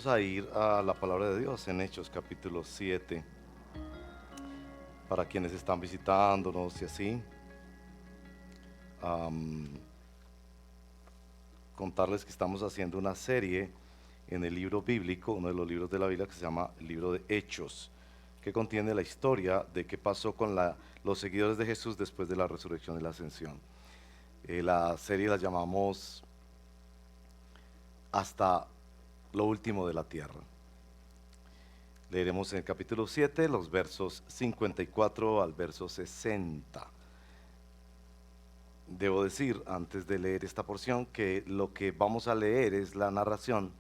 Vamos a ir a la palabra de Dios en Hechos capítulo 7, para quienes están visitándonos y así. am, Contarles que estamos haciendo una serie en el libro bíblico, uno de los libros de la Biblia que se llama el libro de Hechos, que contiene la historia de qué pasó con los seguidores de Jesús después de la resurrección y la ascensión. La serie la llamamos Hasta lo último de la tierra. Leeremos en el capítulo 7 los versos 54 al verso 60. Debo decir, antes de leer esta porción, que lo que vamos a leer es la narración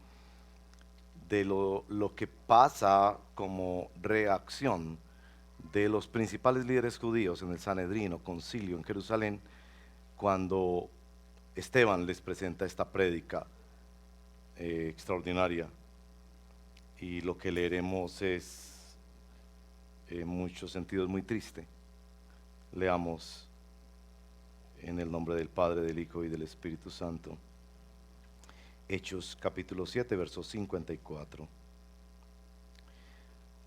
de lo que pasa como reacción de los principales líderes judíos en el Sanedrín o concilio en Jerusalén, cuando Esteban les presenta esta prédica extraordinaria. Y lo que leeremos es en muchos sentidos muy triste. Leamos en el nombre del Padre, del Hijo y del Espíritu Santo. Hechos capítulo 7, verso 54.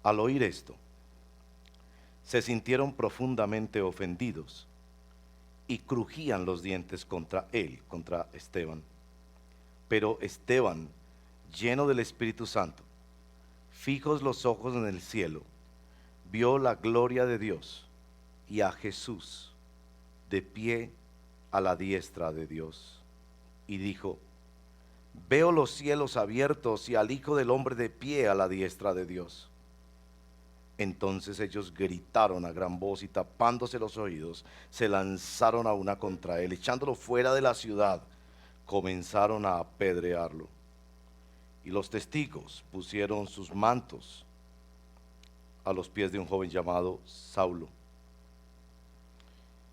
Al oír esto, se sintieron profundamente ofendidos y crujían los dientes contra él, contra Esteban. Pero Esteban, lleno del Espíritu Santo, fijos los ojos en el cielo, vio la gloria de Dios y a Jesús de pie a la diestra de Dios, y dijo: veo los cielos abiertos y al Hijo del Hombre de pie a la diestra de Dios. Entonces ellos gritaron a gran voz y tapándose los oídos, se lanzaron a una contra él. Echándolo fuera de la ciudad, comenzaron a apedrearlo. Y los testigos pusieron sus mantos a los pies de un joven llamado Saulo.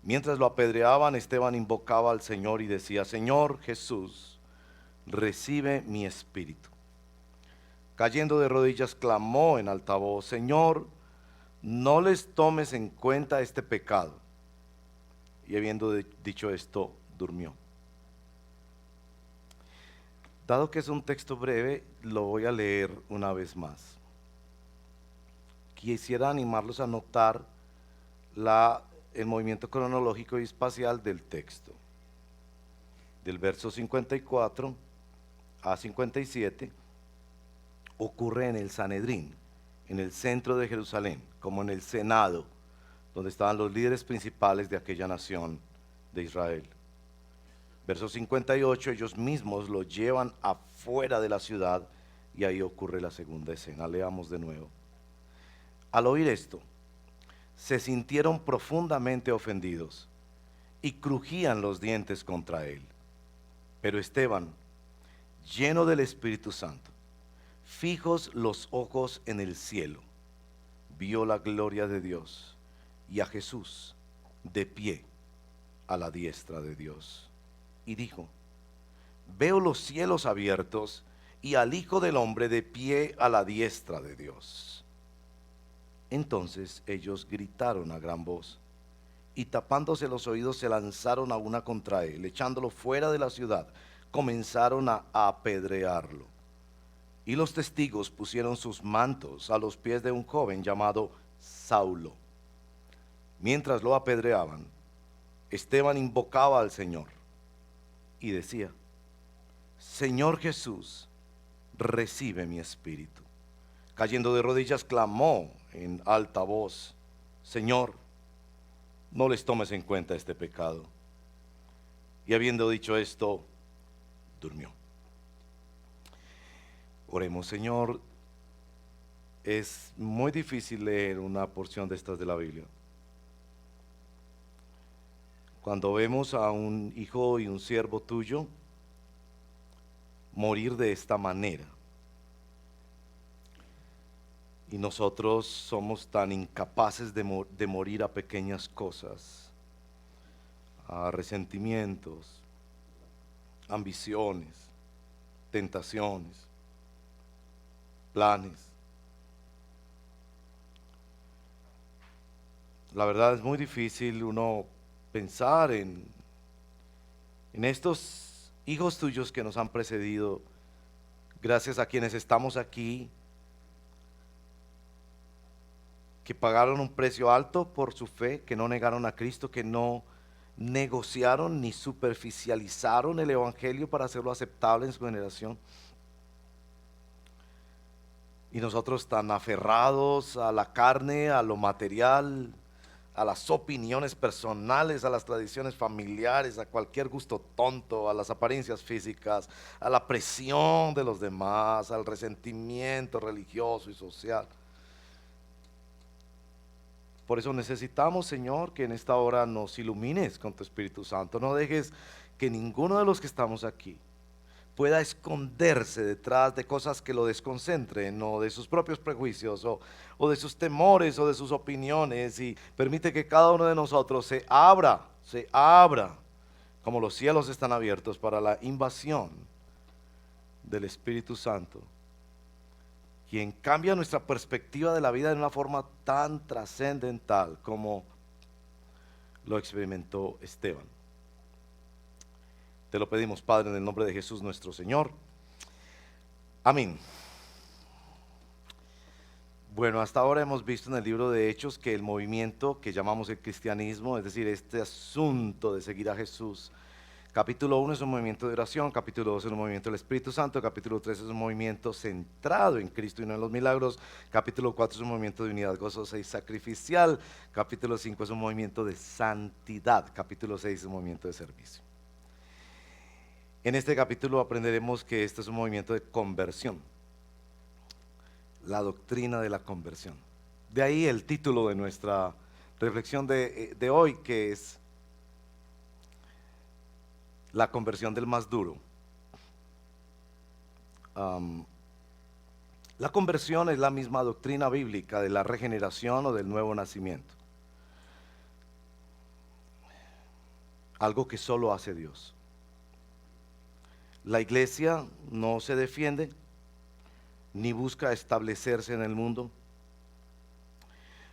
Mientras lo apedreaban, Esteban invocaba al Señor y decía: Señor Jesús, recibe mi espíritu. Cayendo de rodillas, clamó en alta voz: Señor, no les tomes en cuenta este pecado. Y habiendo dicho esto, durmió. Dado que es un texto breve, lo voy a leer una vez más. Quisiera animarlos a notar el movimiento cronológico y espacial del texto. Del verso 54 a 57 ocurre en el Sanedrín, en el centro de Jerusalén, como en el Senado, donde estaban los líderes principales de aquella nación de Israel. Verso 58, ellos mismos lo llevan afuera de la ciudad y ahí ocurre la segunda escena. Leamos de nuevo. Al oír esto, se sintieron profundamente ofendidos y crujían los dientes contra él. Pero Esteban, lleno del Espíritu Santo, fijos los ojos en el cielo, vio la gloria de Dios y a Jesús de pie a la diestra de Dios. Y dijo: veo los cielos abiertos y al Hijo del Hombre de pie a la diestra de Dios. Entonces ellos gritaron a gran voz y tapándose los oídos se lanzaron a una contra él. Echándolo fuera de la ciudad, comenzaron a apedrearlo. Y los testigos pusieron sus mantos a los pies de un joven llamado Saulo. Mientras lo apedreaban, Esteban invocaba al Señor y decía: Señor Jesús, recibe mi espíritu. Cayendo de rodillas, clamó en alta voz: Señor, no les tomes en cuenta este pecado. Y habiendo dicho esto, durmió. Oremos. Señor, es muy difícil leer una porción de estas de la Biblia. Cuando vemos a un hijo y un siervo tuyo morir de esta manera, y nosotros somos tan incapaces de morir a pequeñas cosas, a resentimientos, ambiciones, tentaciones, planes. La verdad es muy difícil uno pensar en estos hijos tuyos que nos han precedido, Gracias a quienes estamos aquí, que pagaron un precio alto por su fe, que no negaron a Cristo, que no negociaron ni superficializaron el Evangelio para hacerlo aceptable en su generación. Y nosotros tan aferrados a la carne, a lo material, a las opiniones personales, a las tradiciones familiares, a cualquier gusto tonto, a las apariencias físicas, a la presión de los demás, al resentimiento religioso y social. Por eso necesitamos, Señor, que en esta hora nos ilumines con tu Espíritu Santo. No dejes que ninguno de los que estamos aquí pueda esconderse detrás de cosas que lo desconcentren, o de sus propios prejuicios, o de sus temores, o de sus opiniones, y permite que cada uno de nosotros se abra, como los cielos están abiertos para la invasión del Espíritu Santo, quien cambia nuestra perspectiva de la vida de una forma tan trascendental como lo experimentó Esteban. Te lo pedimos, Padre, en el nombre de Jesús nuestro Señor. Amén. Bueno, hasta ahora hemos visto en el libro de Hechos que el movimiento que llamamos el cristianismo, es decir, este asunto de seguir a Jesús, capítulo 1 es un movimiento de oración, capítulo 2 es un movimiento del Espíritu Santo, capítulo 3 es un movimiento centrado en Cristo y no en los milagros, capítulo 4 es un movimiento de unidad gozosa y sacrificial, capítulo 5 es un movimiento de santidad, capítulo 6 es un movimiento de servicio. En este capítulo aprenderemos que este es un movimiento de conversión, la doctrina de la conversión. De ahí el título de nuestra reflexión de hoy, que es la conversión del más duro. La conversión es la misma doctrina bíblica de la regeneración o del nuevo nacimiento. Algo que solo hace Dios. La iglesia no se defiende ni busca establecerse en el mundo.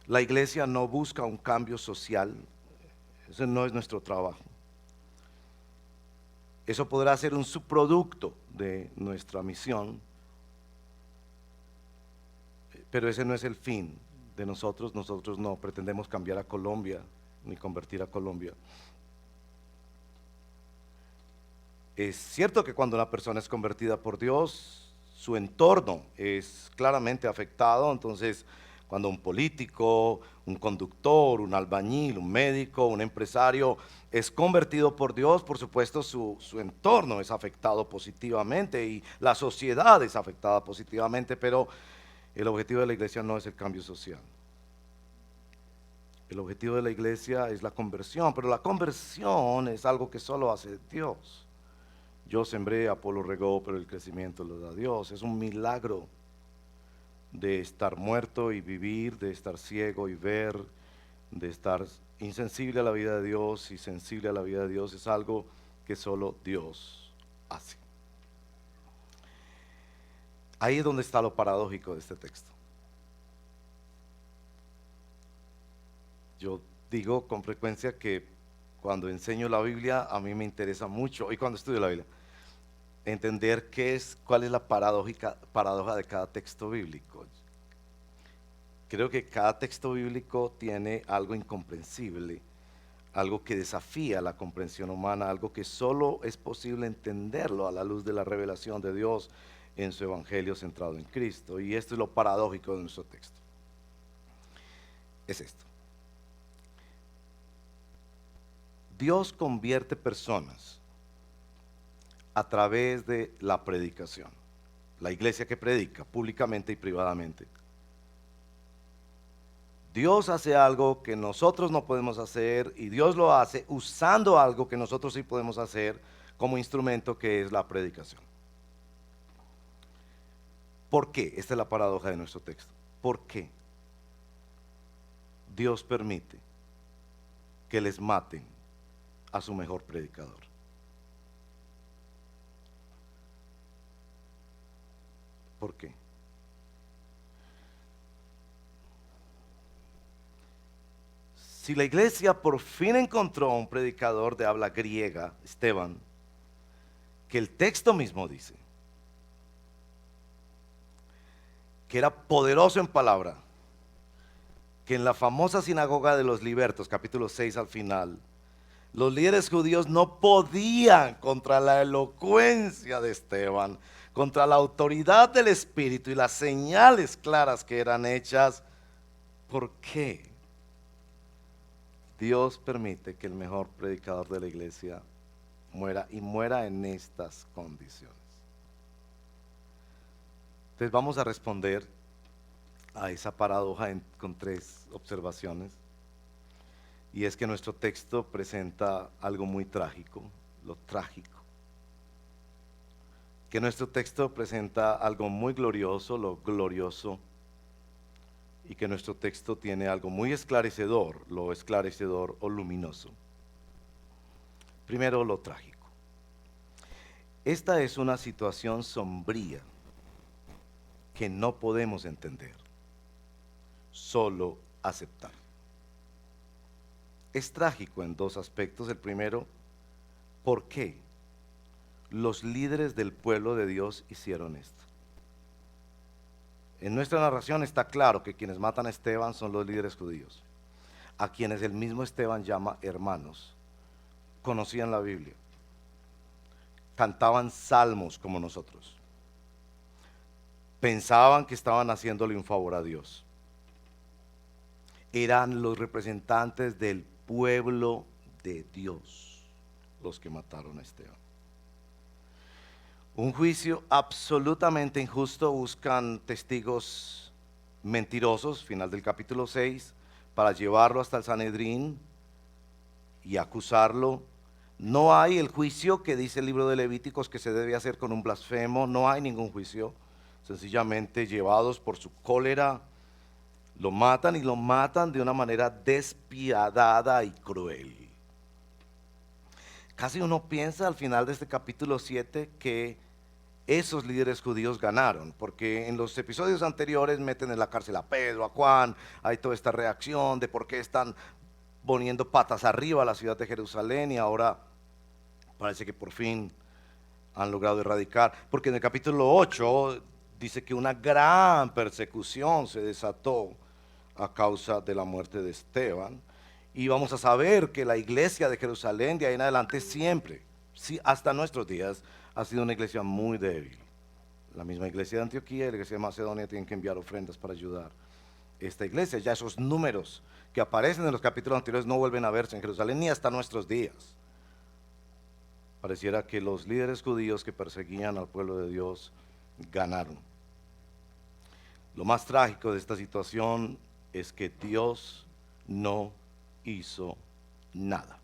La iglesia no busca un cambio social. Ese no es nuestro trabajo. Eso podrá ser un subproducto de nuestra misión, pero ese no es el fin de nosotros. Nosotros no pretendemos cambiar a Colombia ni convertir a Colombia. Es cierto que cuando una persona es convertida por Dios, su entorno es claramente afectado. Entonces, cuando un político, un conductor, un albañil, un médico, un empresario es convertido por Dios, por supuesto su entorno es afectado positivamente y la sociedad es afectada positivamente, pero el objetivo de la iglesia no es el cambio social. El objetivo de la iglesia es la conversión, pero la conversión es algo que solo hace Dios. Yo sembré, Apolo regó, pero el crecimiento lo da Dios. Es un milagro de estar muerto y vivir, de estar ciego y ver, de estar insensible a la vida de Dios y sensible a la vida de Dios. Es algo que solo Dios hace. Ahí es donde está lo paradójico de este texto. Yo digo con frecuencia que cuando enseño la Biblia a mí me interesa mucho, y cuando estudio la Biblia, entender cuál es la paradoja de cada texto bíblico. Creo que cada texto bíblico tiene algo incomprensible, algo que desafía la comprensión humana, algo que solo es posible entenderlo a la luz de la revelación de Dios en su evangelio centrado en Cristo. Y esto es lo paradójico de nuestro texto. Es esto. Dios convierte personas a través de la predicación. La iglesia que predica públicamente y privadamente. Dios hace algo que nosotros no podemos hacer, y Dios lo hace usando algo que nosotros sí podemos hacer como instrumento, que es la predicación. ¿Por qué? Esta es la paradoja de nuestro texto. ¿Por qué Dios permite que les maten a su mejor predicador? ¿Por qué? Si la iglesia por fin encontró a un predicador de habla griega, Esteban, que el texto mismo dice que era poderoso en palabra, que en la famosa sinagoga de los libertos, capítulo 6 al final, los líderes judíos no podían contra la elocuencia de Esteban, contra la autoridad del Espíritu y las señales claras que eran hechas. ¿Por qué? Dios permite que el mejor predicador de la iglesia muera, y muera en estas condiciones. Entonces vamos a responder a esa paradoja con tres observaciones. Y es que nuestro texto presenta algo muy trágico, lo trágico. Que nuestro texto presenta algo muy glorioso, lo glorioso. Y que nuestro texto tiene algo muy esclarecedor, lo esclarecedor o luminoso. Primero, lo trágico. Esta es una situación sombría que no podemos entender, solo aceptar. Es trágico en dos aspectos. El primero, ¿por qué los líderes del pueblo de Dios hicieron esto? En nuestra narración está claro que quienes matan a Esteban son los líderes judíos, a quienes el mismo Esteban llama hermanos. Conocían la Biblia, cantaban salmos como nosotros, pensaban que estaban haciéndole un favor a Dios. Eran los representantes del pueblo de Dios los que mataron a Esteban. Un juicio absolutamente injusto, buscan testigos mentirosos, final del capítulo 6, para llevarlo hasta el Sanedrín y acusarlo. No hay el juicio que dice el libro de Levíticos que se debe hacer con un blasfemo, no hay ningún juicio, sencillamente llevados por su cólera, lo matan, y lo matan de una manera despiadada y cruel. Casi uno piensa al final de este capítulo 7 que esos líderes judíos ganaron, porque en los episodios anteriores meten en la cárcel a Pedro, a Juan, hay toda esta reacción de por qué están poniendo patas arriba a la ciudad de Jerusalén, y ahora parece que por fin han logrado erradicar, porque en el capítulo 8 dice que una gran persecución se desató a causa de la muerte de Esteban, y vamos a saber que la iglesia de Jerusalén de ahí en adelante siempre, sí, hasta nuestros días, ha sido una iglesia muy débil. La misma iglesia de Antioquía y la iglesia de Macedonia tienen que enviar ofrendas para ayudar esta iglesia. Ya esos números que aparecen en los capítulos anteriores no vuelven a verse en Jerusalén ni hasta nuestros días. Pareciera que los líderes judíos que perseguían al pueblo de Dios ganaron. Lo más trágico de esta situación es que Dios no hizo nada.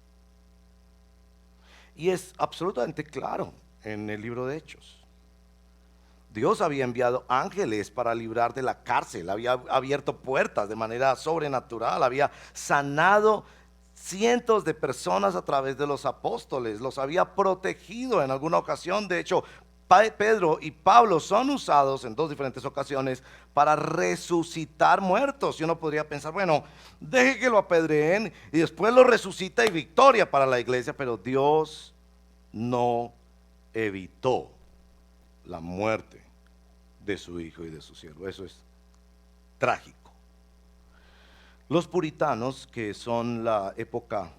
Y es absolutamente claro en el libro de Hechos. Dios había enviado ángeles para librar de la cárcel, había abierto puertas de manera sobrenatural, había sanado cientos de personas a través de los apóstoles, los había protegido en alguna ocasión. De hecho, Pedro y Pablo son usados en dos diferentes ocasiones para resucitar muertos. Y uno podría pensar, bueno, deje que lo apedreen y después lo resucita y victoria para la iglesia, pero Dios no evitó la muerte de su hijo y de su siervo. Eso es trágico. Los puritanos, que son la época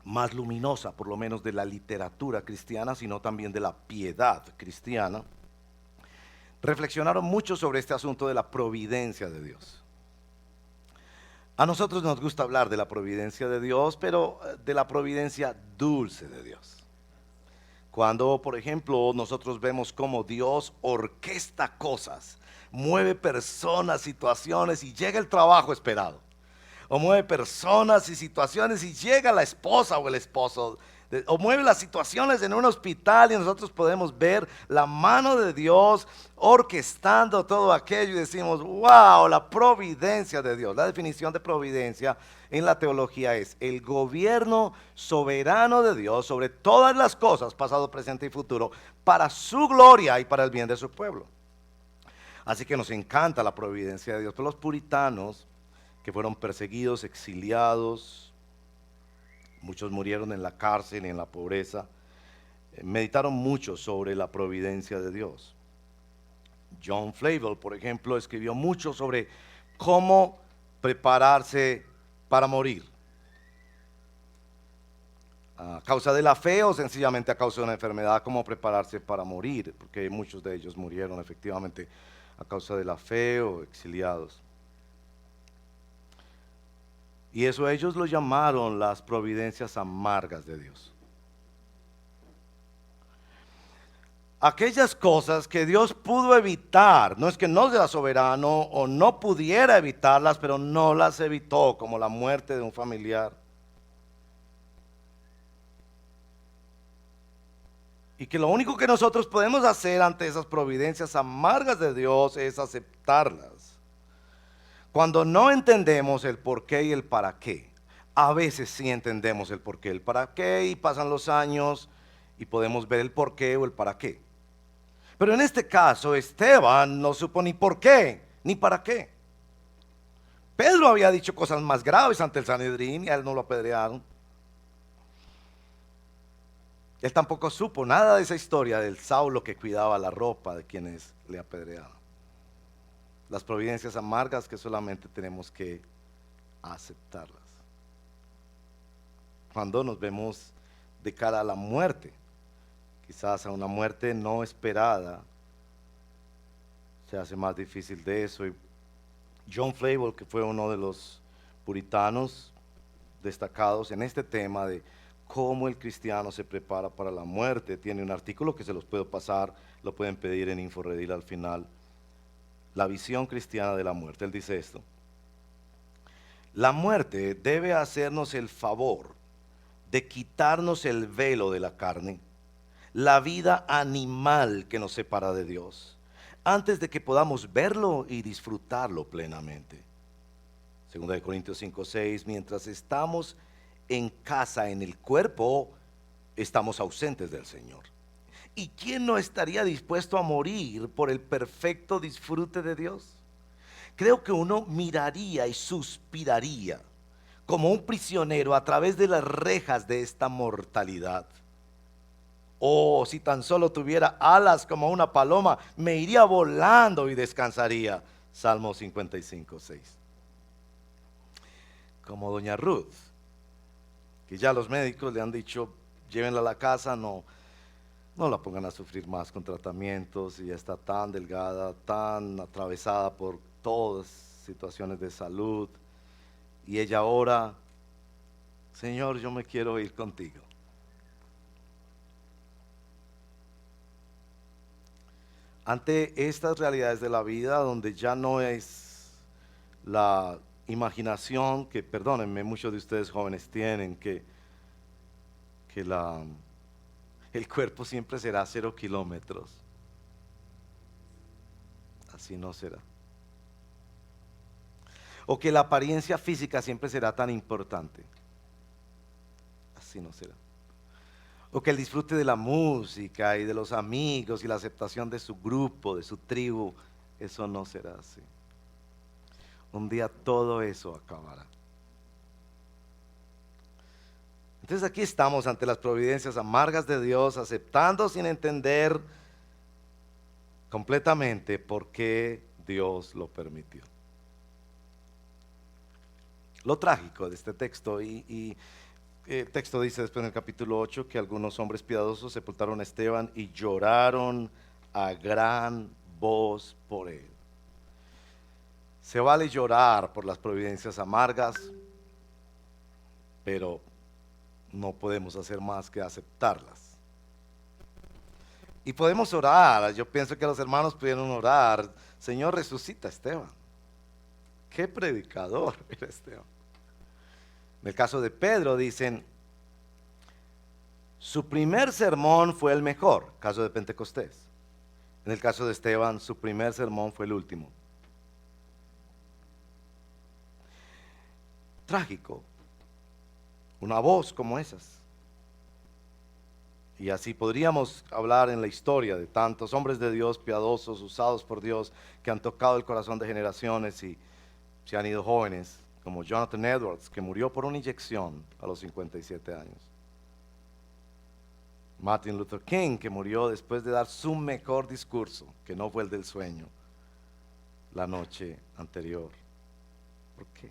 más luminosa, por lo menos de la literatura cristiana, sino también de la piedad cristiana, reflexionaron mucho sobre este asunto de la providencia de Dios. A nosotros nos gusta hablar de la providencia de Dios, pero de la providencia dulce de Dios. Cuando, por ejemplo, nosotros vemos cómo Dios orquesta cosas, mueve personas, situaciones y llega el trabajo esperado. O mueve personas y situaciones y llega la esposa o el esposo. O mueve las situaciones en un hospital y nosotros podemos ver la mano de Dios orquestando todo aquello y decimos, wow, la providencia de Dios. La definición de providencia en la teología es el gobierno soberano de Dios sobre todas las cosas, pasado, presente y futuro, para su gloria y para el bien de su pueblo. Así que nos encanta la providencia de Dios. Pero los puritanos, que fueron perseguidos, exiliados, muchos murieron en la cárcel y en la pobreza, meditaron mucho sobre la providencia de Dios. John Flavel, por ejemplo, escribió mucho sobre cómo prepararse para morir. A causa de la fe o sencillamente a causa de una enfermedad, cómo prepararse para morir, porque muchos de ellos murieron efectivamente a causa de la fe o exiliados. Y eso ellos lo llamaron las providencias amargas de Dios. Aquellas cosas que Dios pudo evitar, no es que no sea soberano o no pudiera evitarlas, pero no las evitó, como la muerte de un familiar. Y que lo único que nosotros podemos hacer ante esas providencias amargas de Dios es aceptarlas. Cuando no entendemos el por qué y el para qué, a veces sí entendemos el por qué y el para qué y pasan los años y podemos ver el por qué o el para qué. Pero en este caso Esteban no supo ni por qué ni para qué. Pedro había dicho cosas más graves ante el Sanedrín y a él no lo apedrearon. Él tampoco supo nada de esa historia del Saulo que cuidaba la ropa de quienes le apedreaban. Las providencias amargas que solamente tenemos que aceptarlas. Cuando nos vemos de cara a la muerte, quizás a una muerte no esperada, se hace más difícil de eso. Y John Flavel, que fue uno de los puritanos destacados en este tema de cómo el cristiano se prepara para la muerte, tiene un artículo que se los puedo pasar, lo pueden pedir en InfoRedil al final. La visión cristiana de la muerte. Él dice esto: la muerte debe hacernos el favor de quitarnos el velo de la carne, la vida animal que nos separa de Dios, antes de que podamos verlo y disfrutarlo plenamente. Segunda de Corintios 5:6, mientras estamos en casa en el cuerpo, estamos ausentes del Señor. ¿Y quién no estaría dispuesto a morir por el perfecto disfrute de Dios? Creo que uno miraría y suspiraría como un prisionero a través de las rejas de esta mortalidad. Oh, si tan solo tuviera alas como una paloma, me iría volando y descansaría. Salmo 55:6. Como doña Ruth, que ya los médicos le han dicho, llévenla a la casa, no la pongan a sufrir más con tratamientos, y ya está tan delgada, tan atravesada por todas situaciones de salud, y ella ora: Señor, yo me quiero ir contigo. Ante estas realidades de la vida, donde ya no es la imaginación que, perdónenme, muchos de ustedes jóvenes tienen, que el cuerpo siempre será 0 kilómetros. Así no será. O que la apariencia física siempre será tan importante. Así no será. O que el disfrute de la música y de los amigos y la aceptación de su grupo, de su tribu, eso no será así. Un día todo eso acabará. Entonces aquí estamos ante las providencias amargas de Dios, aceptando sin entender completamente por qué Dios lo permitió. Lo trágico de este texto, y el texto dice después en el capítulo 8 que algunos hombres piadosos sepultaron a Esteban y lloraron a gran voz por él. Se vale llorar por las providencias amargas, pero no podemos hacer más que aceptarlas. Y podemos orar. Yo pienso que los hermanos pudieron orar: Señor, resucita a Esteban. Qué predicador era Esteban. En el caso de Pedro dicen, su primer sermón fue el mejor, caso de Pentecostés. En el caso de Esteban, su primer sermón fue el último. Trágico, una voz como esas. Y así podríamos hablar en la historia de tantos hombres de Dios piadosos, usados por Dios, que han tocado el corazón de generaciones y se han ido jóvenes, como Jonathan Edwards, que murió por una inyección a los 57 años. Martin Luther King, que murió después de dar su mejor discurso, que no fue el del sueño, la noche anterior. ¿Por qué?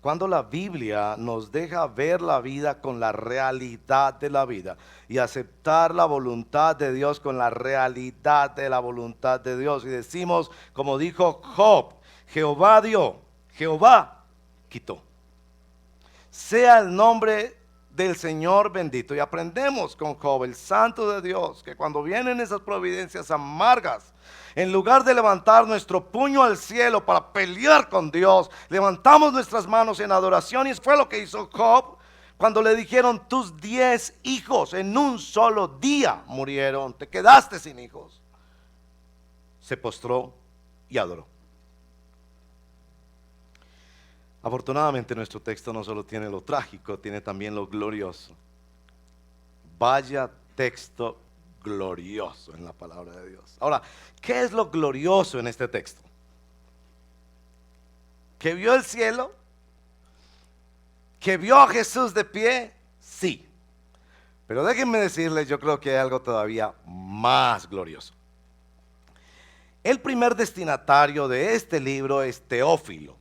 Cuando la Biblia nos deja ver la vida con la realidad de la vida y aceptar la voluntad de Dios con la realidad de la voluntad de Dios, y decimos, como dijo Job, Jehová dio, Jehová quitó. Sea el nombre del Señor bendito. Y aprendemos con Job, el santo de Dios, que cuando vienen esas providencias amargas, en lugar de levantar nuestro puño al cielo para pelear con Dios, levantamos nuestras manos en adoración. Y fue lo que hizo Job cuando le dijeron: tus 10 hijos en un solo día murieron, te quedaste sin hijos. Se postró y adoró. Afortunadamente nuestro texto no solo tiene lo trágico, tiene también lo glorioso. Vaya texto glorioso en la palabra de Dios. Ahora, ¿qué es lo glorioso en este texto? ¿Que vio el cielo? ¿Que vio a Jesús de pie? Sí. Pero déjenme decirles, yo creo que hay algo todavía más glorioso. El primer destinatario de este libro es Teófilo,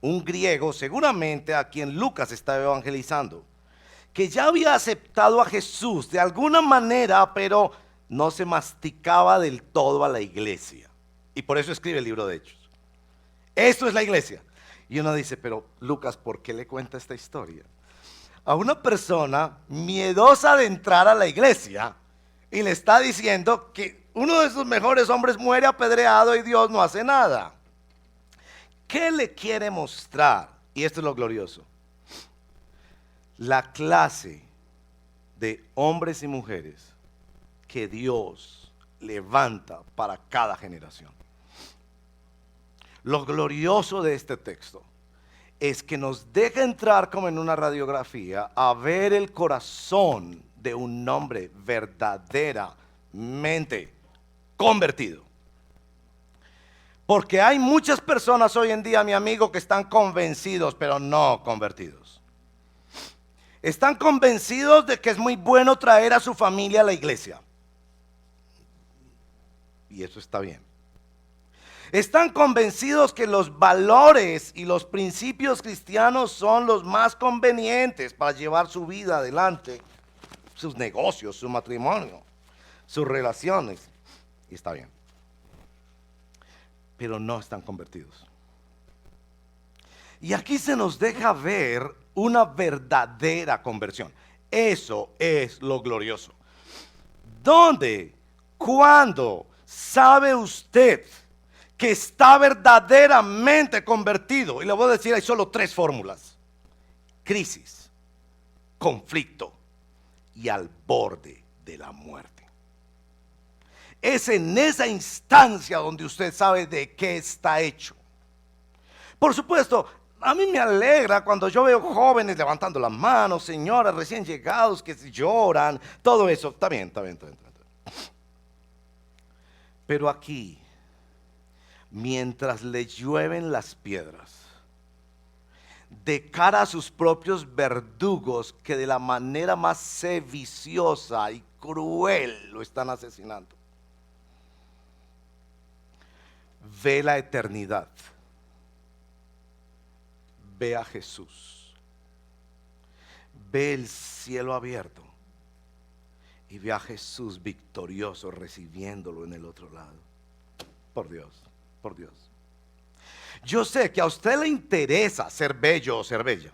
un griego seguramente a quien Lucas está evangelizando, que ya había aceptado a Jesús de alguna manera, pero no se masticaba del todo a la iglesia. Y por eso escribe el libro de Hechos. Esto es la iglesia. Y uno dice: pero Lucas, ¿por qué le cuenta esta historia a una persona miedosa de entrar a la iglesia y le está diciendo que uno de sus mejores hombres muere apedreado y Dios no hace nada? ¿Qué le quiere mostrar? Y esto es lo glorioso: la clase de hombres y mujeres que Dios levanta para cada generación. Lo glorioso de este texto es que nos deja entrar como en una radiografía a ver el corazón de un hombre verdaderamente convertido. Porque hay muchas personas hoy en día, mi amigo, que están convencidos, pero no convertidos. Están convencidos de que es muy bueno traer a su familia a la iglesia. Y eso está bien. Están convencidos que los valores y los principios cristianos son los más convenientes para llevar su vida adelante, sus negocios, su matrimonio, sus relaciones. Y está bien. Pero no están convertidos. Y aquí se nos deja ver una verdadera conversión. Eso es lo glorioso. ¿Dónde, cuándo sabe usted que está verdaderamente convertido? Y le voy a decir, hay solo 3 fórmulas: crisis, conflicto y al borde de la muerte. Es en esa instancia donde usted sabe de qué está hecho. Por supuesto, a mí me alegra cuando yo veo jóvenes levantando las manos, señoras recién llegados que lloran, todo eso. Está bien, está bien, está bien, está bien. Pero aquí, mientras le llueven las piedras de cara a sus propios verdugos, que de la manera más sediciosa y cruel lo están asesinando, ve la eternidad, ve a Jesús, ve el cielo abierto y ve a Jesús victorioso recibiéndolo en el otro lado. Por Dios, por Dios. Yo sé que a usted le interesa ser bello o ser bella.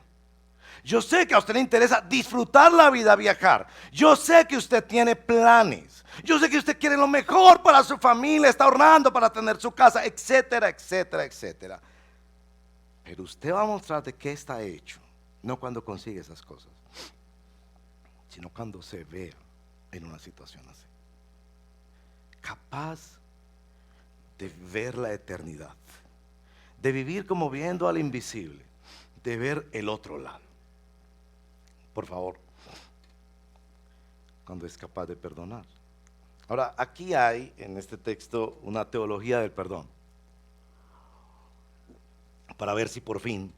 Yo sé que a usted le interesa disfrutar la vida, viajar. Yo sé que usted tiene planes. Yo sé que usted quiere lo mejor para su familia, está ahorrando para tener su casa, etcétera, etcétera, etcétera. Pero usted va a mostrar de qué está hecho, no cuando consigue esas cosas, sino cuando se vea en una situación así. Capaz de ver la eternidad, de vivir como viendo al invisible, de ver el otro lado. Por favor, cuando es capaz de perdonar. Ahora, aquí hay en este texto una teología del perdón, para ver si por fin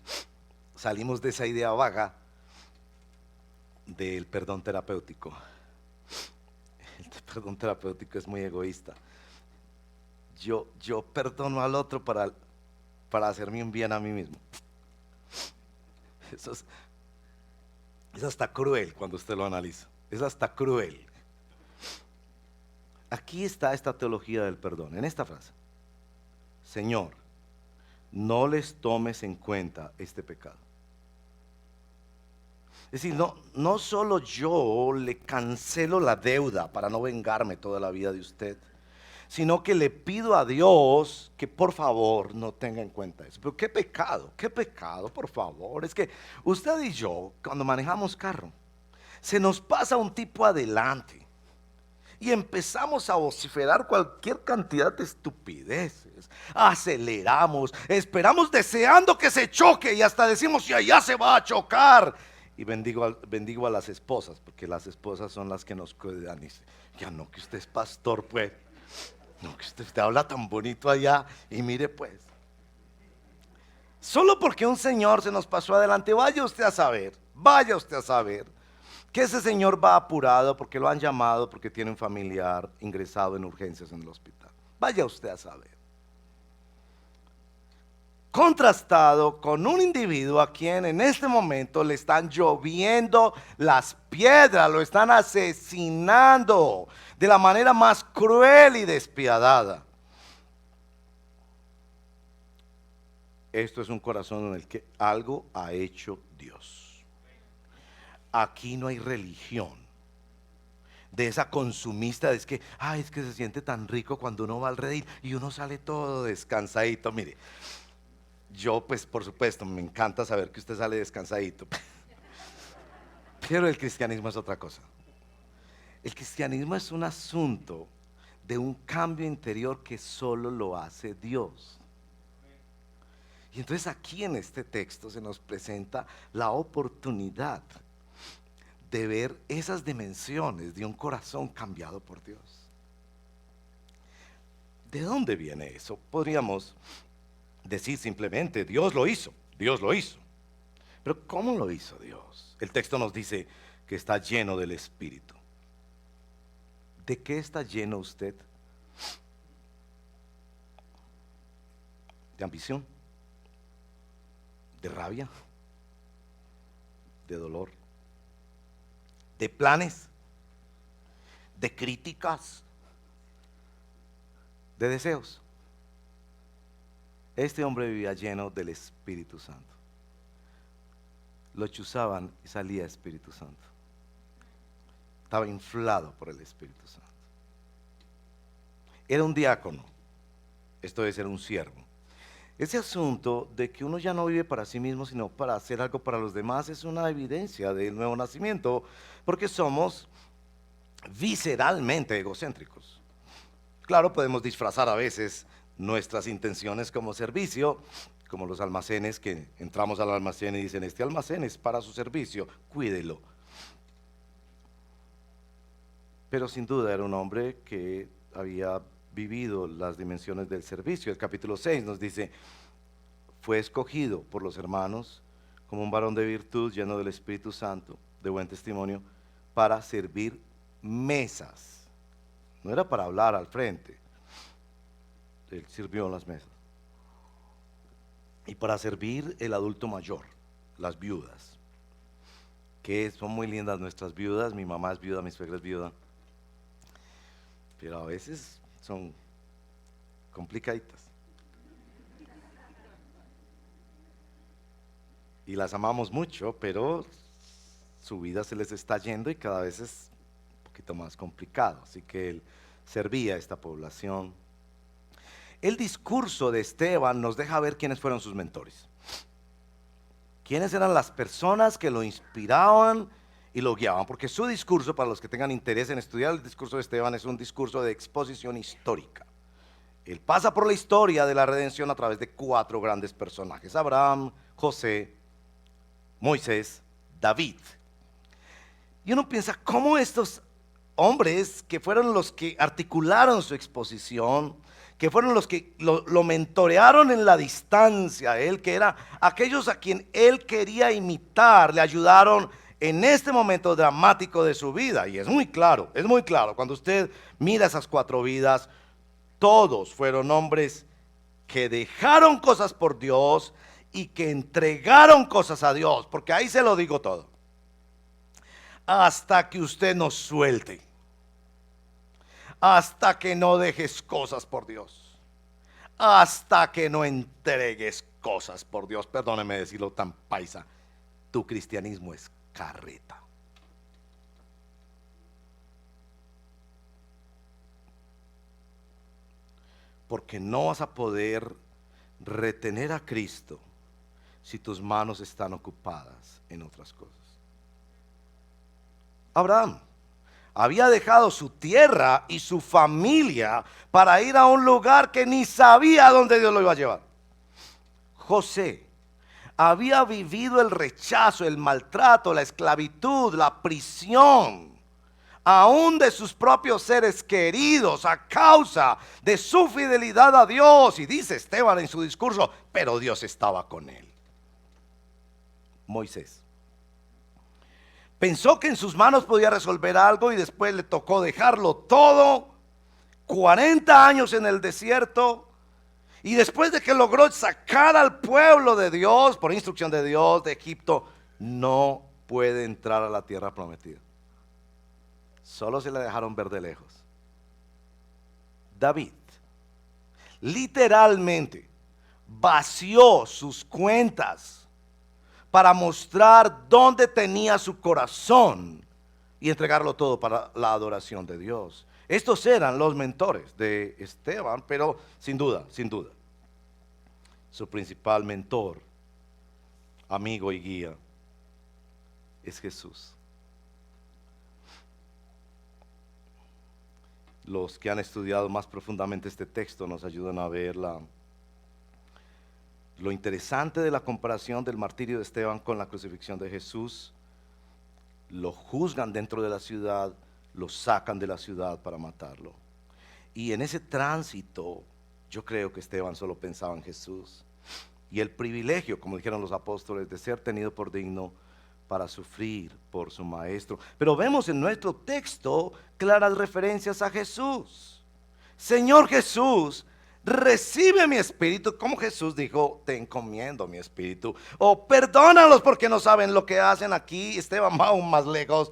salimos de esa idea vaga del perdón terapéutico. El perdón terapéutico es muy egoísta. Yo perdono al otro para hacerme un bien a mí mismo. Eso es hasta cruel cuando usted lo analiza. Es hasta cruel. Aquí está esta teología del perdón, en esta frase. Señor, no les tomes en cuenta este pecado. Es decir, no solo yo le cancelo la deuda para no vengarme toda la vida de usted, sino que le pido a Dios que por favor no tenga en cuenta eso. Pero qué pecado, por favor. Es que usted y yo, cuando manejamos carro, se nos pasa un tipo adelante y empezamos a vociferar cualquier cantidad de estupideces. Aceleramos, esperamos deseando que se choque y hasta decimos, ya, ya se va a chocar. Y bendigo a las esposas, porque las esposas son las que nos cuidan. Y dice, ya no, que usted es pastor, pues. No, que usted habla tan bonito allá. Y mire, pues. Solo porque un señor se nos pasó adelante, vaya usted a saber que ese señor va apurado porque lo han llamado, porque tiene un familiar ingresado en urgencias en el hospital. Vaya usted a saber. Contrastado con un individuo a quien en este momento le están lloviendo las piedras, lo están asesinando de la manera más cruel y despiadada. Esto es un corazón en el que algo ha hecho Dios. Aquí no hay religión de esa consumista, es que se siente tan rico cuando uno va al Redil y uno sale todo descansadito. Mire, yo pues por supuesto me encanta saber que usted sale descansadito, pero el cristianismo es otra cosa. El cristianismo es un asunto de un cambio interior que solo lo hace Dios. Y entonces aquí en este texto se nos presenta la oportunidad de ver esas dimensiones de un corazón cambiado por Dios. ¿De dónde viene eso? Podríamos decir simplemente, Dios lo hizo. Pero ¿cómo lo hizo Dios? El texto nos dice que está lleno del Espíritu. ¿De qué está lleno usted? ¿De ambición? ¿De rabia? ¿De dolor? ¿De planes? ¿De críticas? ¿De deseos? Este hombre vivía lleno del Espíritu Santo. Lo chuzaban y salía Espíritu Santo. Estaba inflado por el Espíritu Santo. Era un diácono. Esto debe ser un siervo. Ese asunto de que uno ya no vive para sí mismo, sino para hacer algo para los demás, es una evidencia del nuevo nacimiento, porque somos visceralmente egocéntricos. Claro, podemos disfrazar a veces nuestras intenciones como servicio, como los almacenes, que entramos al almacén y dicen, este almacén es para su servicio, cuídelo. Pero sin duda era un hombre que había vivido las dimensiones del servicio. El capítulo 6 nos dice, fue escogido por los hermanos como un varón de virtud, lleno del Espíritu Santo, de buen testimonio, para servir mesas. No era para hablar al frente. Él sirvió en las mesas. Y para servir el adulto mayor, las viudas, que son muy lindas nuestras viudas. Mi mamá es viuda, mi suegra es viuda, pero a veces son complicaditas. Y las amamos mucho, pero su vida se les está yendo y cada vez es un poquito más complicado. Así que él servía a esta población. El discurso de Esteban nos deja ver quiénes fueron sus mentores. Quiénes eran las personas que lo inspiraban y lo guiaban. Porque su discurso, para los que tengan interés en estudiar el discurso de Esteban, es un discurso de exposición histórica. Él pasa por la historia de la redención a través de 4 grandes personajes: Abraham, José, Moisés, David. Y uno piensa, ¿cómo estos hombres que fueron los que articularon su exposición, que fueron los que lo mentorearon en la distancia, él que era aquellos a quien él quería imitar, le ayudaron en este momento dramático de su vida. Y es muy claro, cuando usted mira esas 4 vidas, todos fueron hombres que dejaron cosas por Dios y que entregaron cosas a Dios, porque ahí se lo digo todo. Hasta que usted no suelte, hasta que no dejes cosas por Dios, hasta que no entregues cosas por Dios, perdóneme decirlo tan paisa, tu cristianismo es carreta. Porque no vas a poder retener a Cristo si tus manos están ocupadas en otras cosas. Abraham había dejado su tierra y su familia para ir a un lugar que ni sabía dónde Dios lo iba a llevar. José había vivido el rechazo, el maltrato, la esclavitud, la prisión, aún de sus propios seres queridos, a causa de su fidelidad a Dios. Y dice Esteban en su discurso, pero Dios estaba con él. Moisés pensó que en sus manos podía resolver algo y después le tocó dejarlo todo, 40 años en el desierto. Y después de que logró sacar al pueblo de Dios, por instrucción de Dios, de Egipto, no puede entrar a la tierra prometida. Solo se le dejaron ver de lejos. David literalmente vació sus cuentas para mostrar dónde tenía su corazón y entregarlo todo para la adoración de Dios. Estos eran los mentores de Esteban, pero sin duda, su principal mentor, amigo y guía es Jesús. Los que han estudiado más profundamente este texto nos ayudan a ver lo interesante de la comparación del martirio de Esteban con la crucifixión de Jesús. Lo juzgan dentro de la ciudad, lo sacan de la ciudad para matarlo. Y en ese tránsito, yo creo que Esteban solo pensaba en Jesús y el privilegio, como dijeron los apóstoles, de ser tenido por digno para sufrir por su maestro. Pero vemos en nuestro texto claras referencias a Jesús. Señor Jesús, recibe mi espíritu, como Jesús dijo, te encomiendo mi espíritu. O perdónalos porque no saben lo que hacen aquí. Esteban va aún más lejos.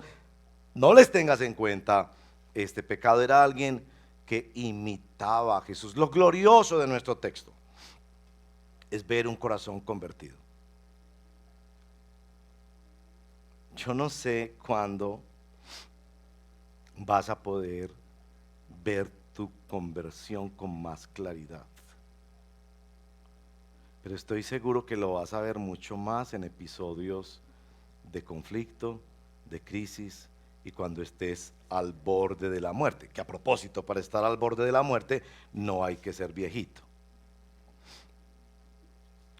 No les tengas en cuenta este pecado. Era alguien que imitaba a Jesús. Lo glorioso de nuestro texto es ver un corazón convertido. Yo no sé cuándo vas a poder ver tu conversión con más claridad, pero estoy seguro que lo vas a ver mucho más en episodios de conflicto, de crisis y cuando estés al borde de la muerte. Que a propósito, para estar al borde de la muerte no hay que ser viejito.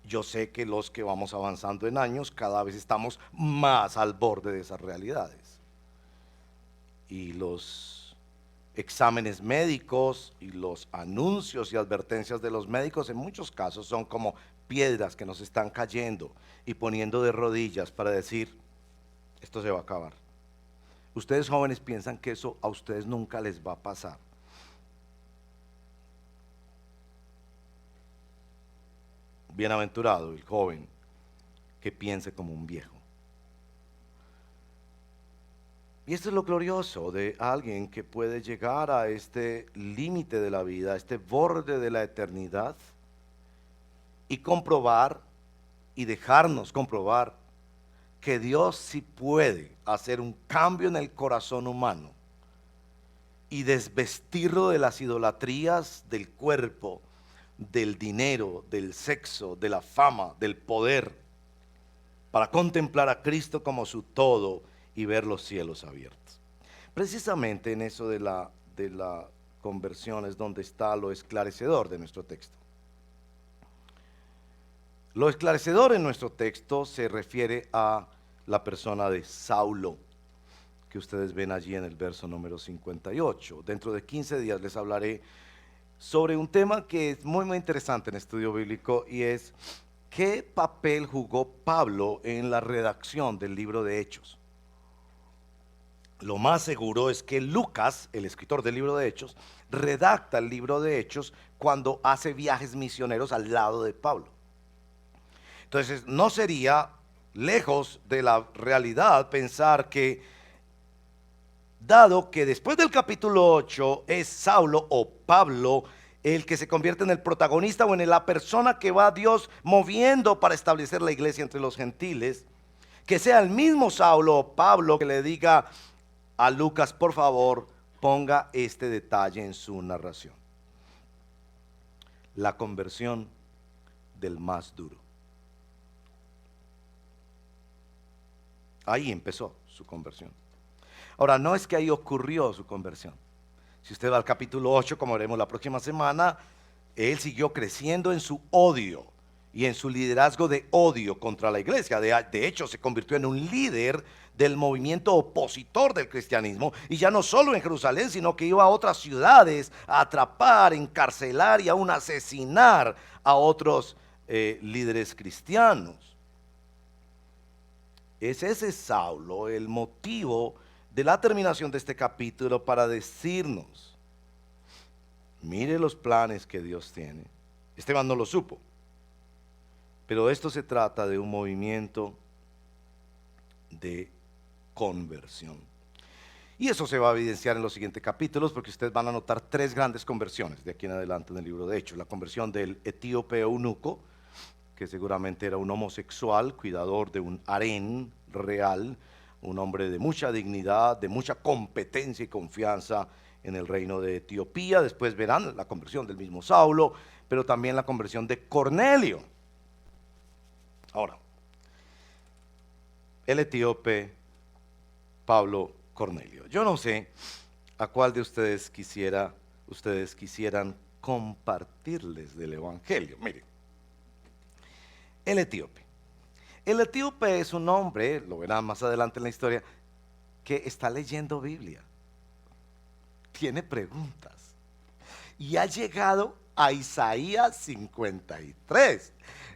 Yo sé que los que vamos avanzando en años cada vez estamos más al borde de esas realidades. Y los exámenes médicos y los anuncios y advertencias de los médicos en muchos casos son como piedras que nos están cayendo y poniendo de rodillas para decir, esto se va a acabar. Ustedes jóvenes piensan que eso a ustedes nunca les va a pasar. Bienaventurado el joven que piense como un viejo. Y esto es lo glorioso de alguien que puede llegar a este límite de la vida, a este borde de la eternidad y comprobar y dejarnos comprobar que Dios sí puede hacer un cambio en el corazón humano y desvestirlo de las idolatrías del cuerpo, del dinero, del sexo, de la fama, del poder, para contemplar a Cristo como su todo y ver los cielos abiertos. Precisamente en eso de la conversión es donde está lo esclarecedor de nuestro texto. Lo esclarecedor en nuestro texto se refiere a la persona de Saulo, que ustedes ven allí en el verso número 58. Dentro de 15 días les hablaré sobre un tema que es muy interesante en estudio bíblico, y es qué papel jugó Pablo en la redacción del libro de Hechos. lo más seguro es que Lucas, el escritor del libro de Hechos, redacta el libro de Hechos cuando hace viajes misioneros al lado de Pablo. Entonces, no sería lejos de la realidad pensar que, dado que después del capítulo 8 es Saulo o Pablo el que se convierte en el protagonista o en la persona que va a Dios moviendo para establecer la iglesia entre los gentiles, que sea el mismo Saulo o Pablo que le diga a Lucas, por favor, ponga este detalle en su narración: la conversión del más duro. Ahí empezó su conversión. Ahora, no es que ahí ocurrió su conversión. Si usted va al capítulo 8, como veremos la próxima semana, él siguió creciendo en su odio y en su liderazgo de odio contra la iglesia. De hecho, se convirtió en un líder del movimiento opositor del cristianismo, y ya no solo en Jerusalén, sino que iba a otras ciudades a atrapar, encarcelar y aún asesinar a otros líderes cristianos. Es ese Saulo el motivo de la terminación de este capítulo para decirnos: mire los planes que Dios tiene. Esteban no lo supo, pero esto se trata de un movimiento de conversión. Y eso se va a evidenciar en los siguientes capítulos, porque ustedes van a notar tres grandes conversiones de aquí en adelante en el libro de Hechos. La conversión del etíope eunuco, que seguramente era un homosexual, cuidador de un harén real, un hombre de mucha dignidad, de mucha competencia y confianza en el reino de Etiopía. Después verán la conversión del mismo Saulo, pero también la conversión de Cornelio. Ahora, el etíope, Pablo, Cornelio. Yo no sé a cuál de ustedes quisieran compartirles del evangelio. Miren, el etíope. El etíope es un hombre, lo verán más adelante en la historia, que está leyendo Biblia. Tiene preguntas. Y ha llegado a Isaías 53.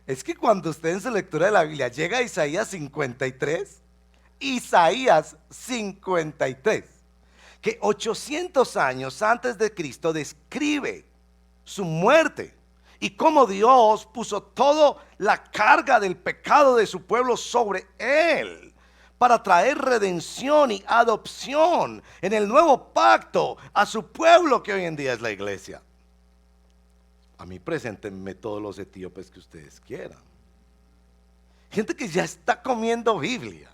Es que cuando usted en su lectura de la Biblia llega a Isaías 53, Isaías 53, que 800 años antes de Cristo describe su muerte y cómo Dios puso toda la carga del pecado de su pueblo sobre él para traer redención y adopción en el nuevo pacto a su pueblo, que hoy en día es la iglesia. A mí preséntenme todos los etíopes que ustedes quieran. Gente que ya está comiendo Biblia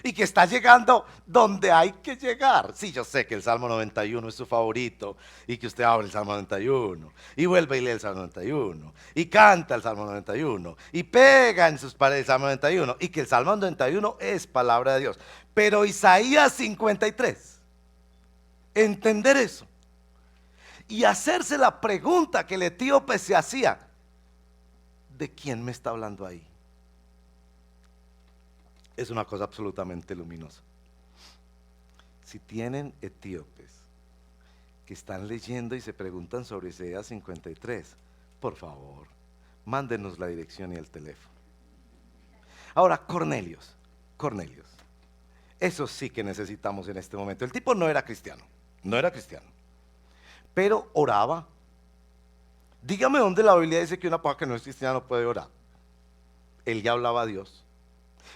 y que está llegando donde hay que llegar. Sí, yo sé que el Salmo 91 es su favorito, y que usted abre el Salmo 91 y vuelve y lee el Salmo 91 y canta el Salmo 91 y pega en sus paredes el Salmo 91, y que el Salmo 91 es palabra de Dios. Pero Isaías 53, entender eso y hacerse la pregunta que el etíope se hacía: ¿de quién me está hablando ahí? Es una cosa absolutamente luminosa. Si tienen etíopes que están leyendo y se preguntan sobre Isaías 53, por favor, mándenos la dirección y el teléfono. Ahora, Cornelios, eso sí que necesitamos en este momento. El tipo no era cristiano, pero oraba. Dígame dónde la Biblia dice que una persona que no es cristiana no puede orar. Él ya hablaba a Dios.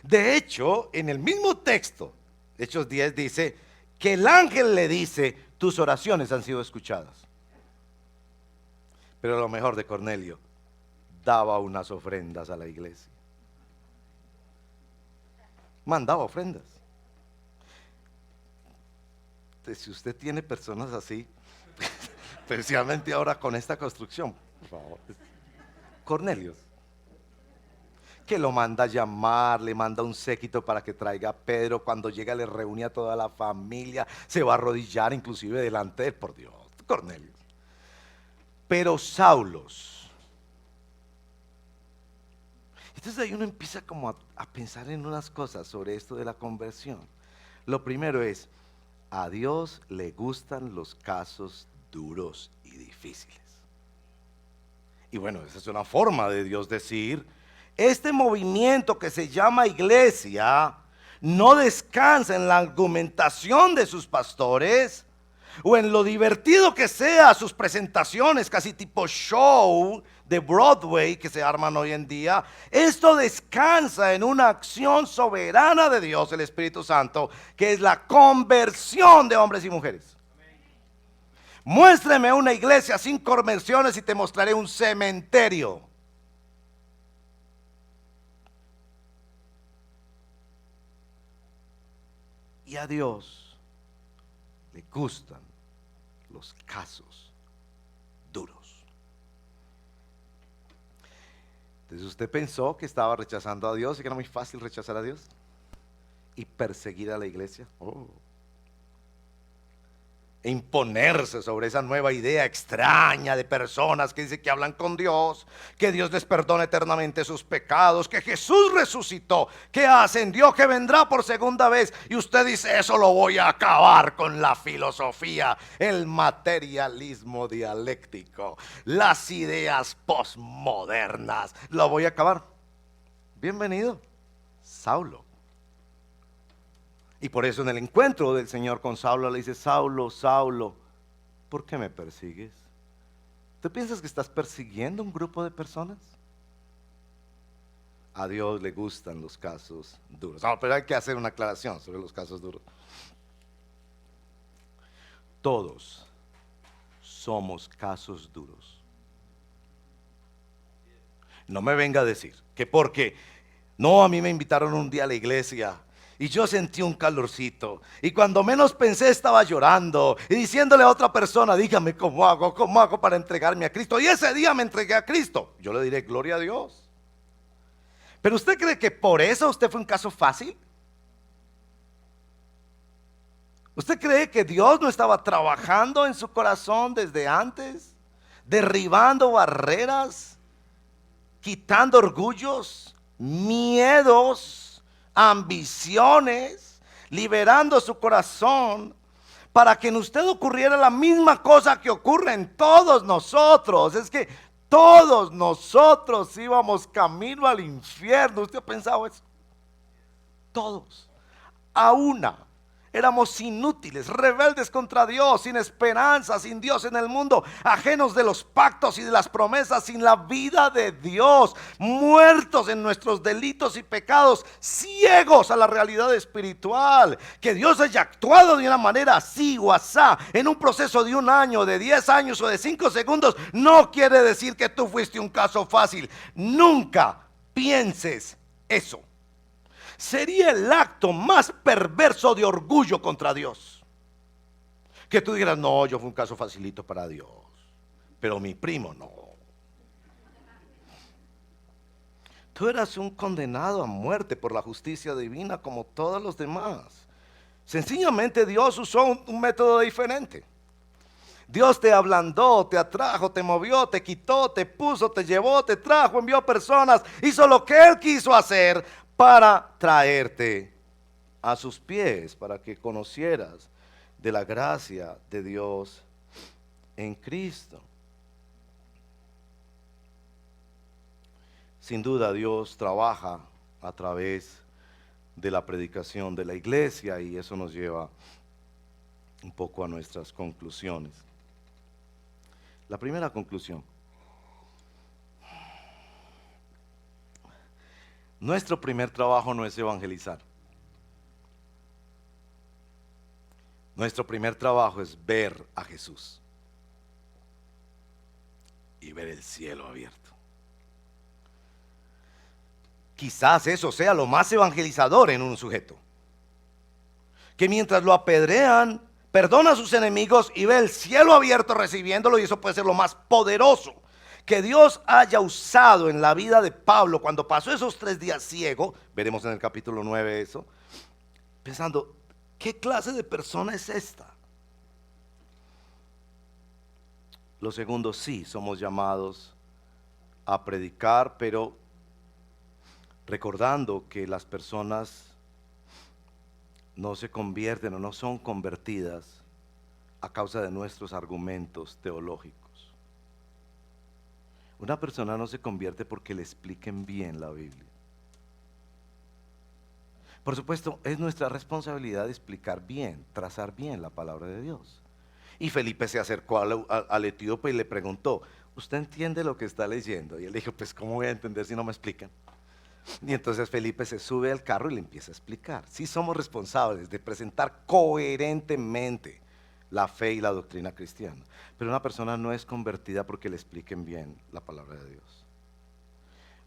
De hecho, en el mismo texto, Hechos 10, dice que el ángel le dice: tus oraciones han sido escuchadas. Pero lo mejor de Cornelio, daba unas ofrendas a la iglesia. Mandaba ofrendas. Entonces, si usted tiene personas así, especialmente ahora con esta construcción, por favor, Cornelios, que lo manda a llamar, le manda un séquito para que traiga a Pedro. Cuando llega le reúne a toda la familia, se va a arrodillar inclusive delante de él. Por Dios, Cornelio. Pero Saulos. Entonces ahí uno empieza como a pensar en unas cosas sobre esto de la conversión. Lo primero es: a Dios le gustan los casos duros y difíciles. Y bueno, esa es una forma de Dios decir: este movimiento que se llama iglesia no descansa en la argumentación de sus pastores o en lo divertido que sea sus presentaciones, casi tipo show de Broadway que se arman hoy en día. Esto descansa en una acción soberana de Dios, el Espíritu Santo, que es la conversión de hombres y mujeres. Muéstreme una iglesia sin conversiones y te mostraré un cementerio. Y a Dios le gustan los casos duros. Entonces usted pensó que estaba rechazando a Dios y que era muy fácil rechazar a Dios y perseguir a la iglesia. E imponerse sobre esa nueva idea extraña de personas que dicen que hablan con Dios, que Dios les perdona eternamente sus pecados, que Jesús resucitó, que ascendió, que vendrá por segunda vez. Y usted dice, eso lo voy a acabar con la filosofía, el materialismo dialéctico, las ideas postmodernas. Lo voy a acabar. Bienvenido, Saulo. Y por eso en el encuentro del Señor con Saulo le dice, Saulo, Saulo, ¿por qué me persigues? ¿Tú piensas que estás persiguiendo un grupo de personas? A Dios le gustan los casos duros. Pero hay que hacer una aclaración sobre los casos duros. Todos somos casos duros. No me venga a decir que porque no, a mí me invitaron un día a la iglesia y yo sentí un calorcito, y cuando menos pensé estaba llorando y diciéndole a otra persona, dígame cómo hago para entregarme a Cristo. Y ese día me entregué a Cristo. Yo le diré, gloria a Dios. Pero ¿usted cree que por eso usted fue un caso fácil? ¿Usted cree que Dios no estaba trabajando en su corazón desde antes? Derribando barreras, quitando orgullos, miedos, ambiciones, liberando su corazón para que en usted ocurriera la misma cosa que ocurre en todos nosotros. Es que todos nosotros íbamos camino al infierno. ¿Usted ha pensado eso? Todos, a una. Éramos inútiles, rebeldes contra Dios, sin esperanza, sin Dios en el mundo, ajenos de los pactos y de las promesas, sin la vida de Dios, muertos en nuestros delitos y pecados, ciegos a la realidad espiritual. Que Dios haya actuado de una manera así o asá, en un proceso de 1 año, de 10 años o de 5 segundos, no quiere decir que tú fuiste un caso fácil. Nunca pienses eso. Sería el acto más perverso de orgullo contra Dios. Que tú digas, no, yo fui un caso facilito para Dios, pero mi primo no. Tú eras un condenado a muerte por la justicia divina como todos los demás. Sencillamente Dios usó un método diferente. Dios te ablandó, te atrajo, te movió, te quitó, te puso, te llevó, te trajo, envió personas, hizo lo que Él quiso hacer para traerte a sus pies, para que conocieras de la gracia de Dios en Cristo. Sin duda Dios trabaja a través de la predicación de la iglesia, y eso nos lleva un poco a nuestras conclusiones. La primera conclusión: nuestro primer trabajo no es evangelizar. Nuestro primer trabajo es ver a Jesús y ver el cielo abierto. Quizás eso sea lo más evangelizador en un sujeto, que mientras lo apedrean, perdona a sus enemigos y ve el cielo abierto recibiéndolo, y eso puede ser lo más poderoso que Dios haya usado en la vida de Pablo cuando pasó esos 3 días ciego. Veremos en el capítulo 9 eso, pensando, ¿qué clase de persona es esta? Lo segundo, sí, somos llamados a predicar, pero recordando que las personas no se convierten o no son convertidas a causa de nuestros argumentos teológicos. Una persona no se convierte porque le expliquen bien la Biblia. Por supuesto, es nuestra responsabilidad explicar bien, trazar bien la palabra de Dios. Y Felipe se acercó al etíope y le preguntó, ¿usted entiende lo que está leyendo? Y él dijo, pues ¿cómo voy a entender si no me explican? Y entonces Felipe se sube al carro y le empieza a explicar. Sí somos responsables de presentar coherentemente la fe y la doctrina cristiana, pero una persona no es convertida porque le expliquen bien la palabra de Dios.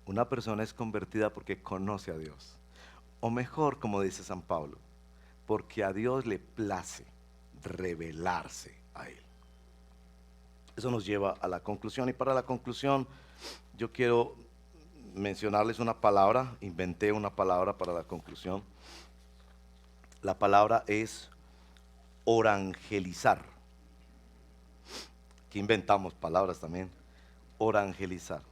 Una persona es convertida porque conoce a Dios, o mejor, como dice San Pablo, porque a Dios le place revelarse a Él. Eso nos lleva a la conclusión, y para la conclusión yo quiero mencionarles una palabra. Inventé una palabra para la conclusión. La palabra es orangelizar. Aquí inventamos palabras también. Orangelizar.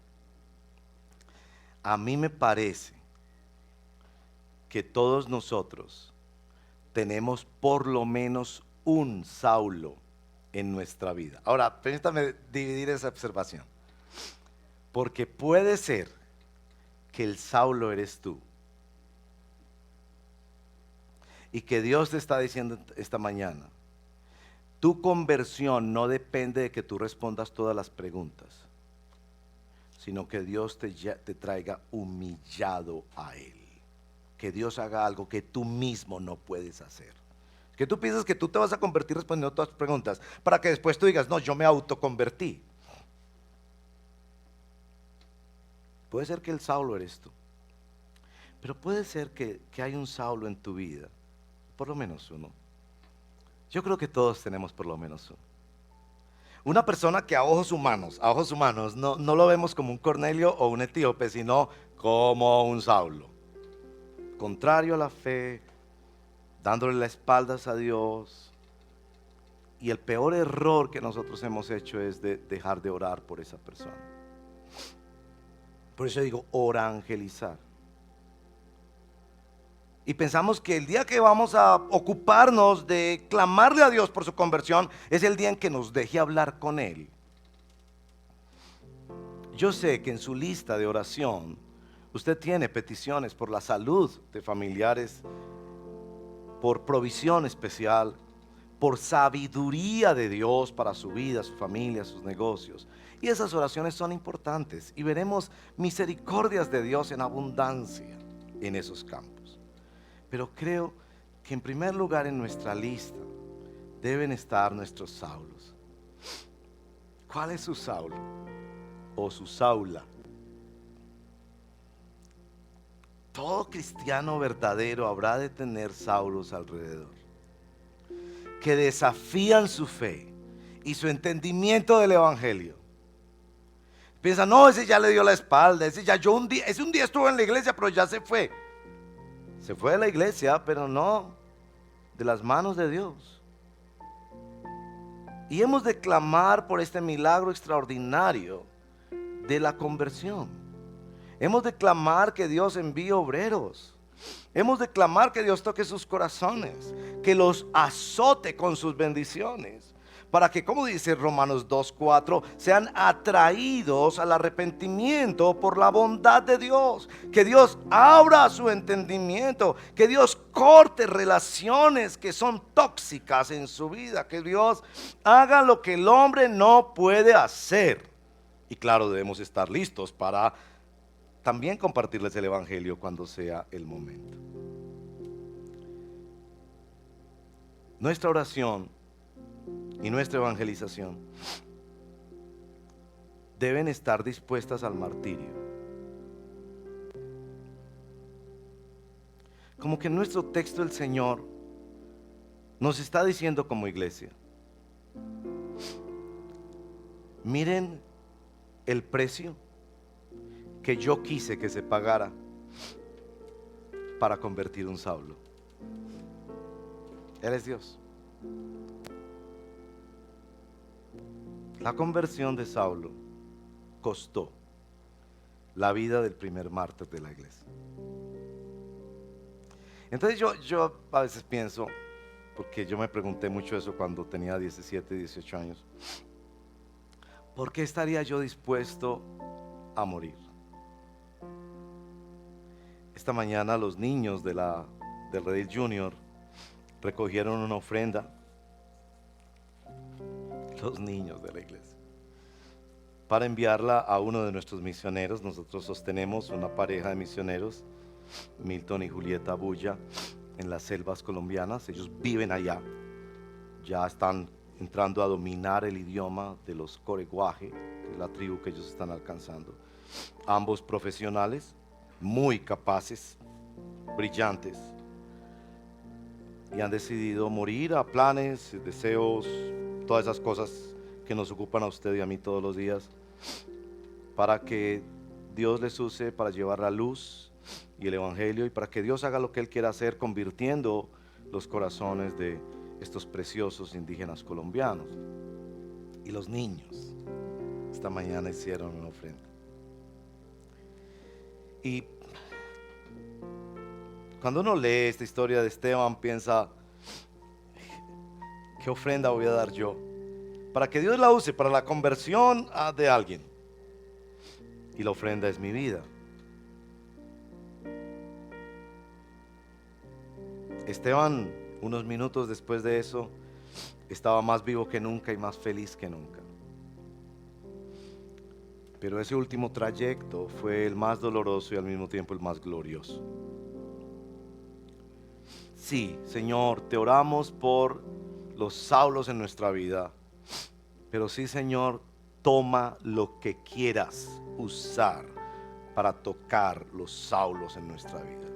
A mí me parece que todos nosotros tenemos por lo menos un Saulo en nuestra vida. Ahora, permítame dividir esa observación, porque puede ser que el Saulo eres tú, y que Dios te está diciendo esta mañana, tu conversión no depende de que tú respondas todas las preguntas, sino que Dios te traiga humillado a Él, que Dios haga algo que tú mismo no puedes hacer. Que tú piensas que tú te vas a convertir respondiendo todas las preguntas, para que después tú digas, no, yo me autoconvertí. Puede ser que el Saulo eres tú, pero puede ser que hay un Saulo en tu vida, por lo menos uno. Yo creo que todos tenemos por lo menos uno. Una persona que a ojos humanos, no lo vemos como un Cornelio o un etíope, sino como un Saulo. Contrario a la fe, dándole las espaldas a Dios. Y el peor error que nosotros hemos hecho es de dejar de orar por esa persona. Por eso digo, orangelizar. Y pensamos que el día que vamos a ocuparnos de clamarle a Dios por su conversión es el día en que nos deje hablar con Él. Yo sé que en su lista de oración usted tiene peticiones por la salud de familiares, por provisión especial, por sabiduría de Dios para su vida, su familia, sus negocios. Y esas oraciones son importantes y veremos misericordias de Dios en abundancia en esos campos. Pero creo que en primer lugar en nuestra lista deben estar nuestros Saulos. ¿Cuál es su Saulo o su Saula? Todo cristiano verdadero habrá de tener Saulos alrededor, que desafían su fe y su entendimiento del evangelio. Piensa, no, ese ya le dio la espalda, ese un día estuvo en la iglesia, pero ya se fue. Se fue de la iglesia, pero no de las manos de Dios. Y hemos de clamar por este milagro extraordinario de la conversión. Hemos de clamar que Dios envíe obreros. Hemos de clamar que Dios toque sus corazones, que los azote con sus bendiciones, para que, como dice Romanos 2:4, sean atraídos al arrepentimiento por la bondad de Dios. Que Dios abra su entendimiento, que Dios corte relaciones que son tóxicas en su vida, que Dios haga lo que el hombre no puede hacer. Y claro, debemos estar listos para también compartirles el evangelio cuando sea el momento. Nuestra oración y nuestra evangelización deben estar dispuestas al martirio. Como que en nuestro texto el Señor nos está diciendo como iglesia, miren el precio que yo quise que se pagara para convertir un Saulo. Él es Dios. La conversión de Saulo costó la vida del primer mártir de la iglesia. Entonces yo a veces pienso, porque yo me pregunté mucho eso cuando tenía 17, 18 años, ¿por qué estaría yo dispuesto a morir? Esta mañana los niños de la del Redil Junior recogieron una ofrenda, los niños de la iglesia, para enviarla a uno de nuestros misioneros. Nosotros sostenemos una pareja de misioneros, Milton y Julieta Bulla, en las selvas colombianas. Ellos viven allá, ya están entrando a dominar el idioma de los Coreguaje, que es la tribu que ellos están alcanzando. Ambos profesionales, muy capaces, brillantes, y han decidido morir a planes, deseos, todas esas cosas que nos ocupan a usted y a mí todos los días, para que Dios les use para llevar la luz y el evangelio, y para que Dios haga lo que Él quiera hacer, convirtiendo los corazones de estos preciosos indígenas colombianos. Y los niños esta mañana hicieron una ofrenda. Y cuando uno lee esta historia de Esteban, piensa, ¿qué ofrenda voy a dar yo? Para que Dios la use para la conversión de alguien. Y la ofrenda es mi vida. Esteban, unos minutos después de eso, estaba más vivo que nunca y más feliz que nunca. Pero ese último trayecto fue el más doloroso y al mismo tiempo el más glorioso. Sí, Señor, te oramos por los Saulos en nuestra vida, pero sí, Señor, toma lo que quieras usar para tocar los Saulos en nuestra vida.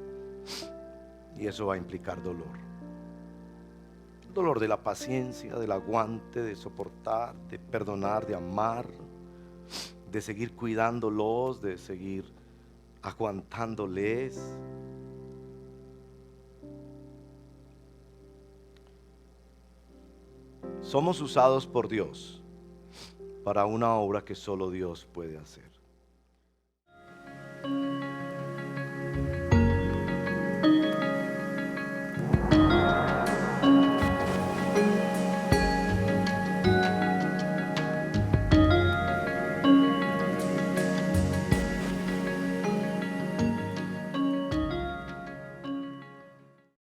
Y eso va a implicar dolor. El dolor de la paciencia, del aguante, de soportar, de perdonar, de amar, de seguir cuidándolos, de seguir aguantándoles. Somos usados por Dios para una obra que solo Dios puede hacer.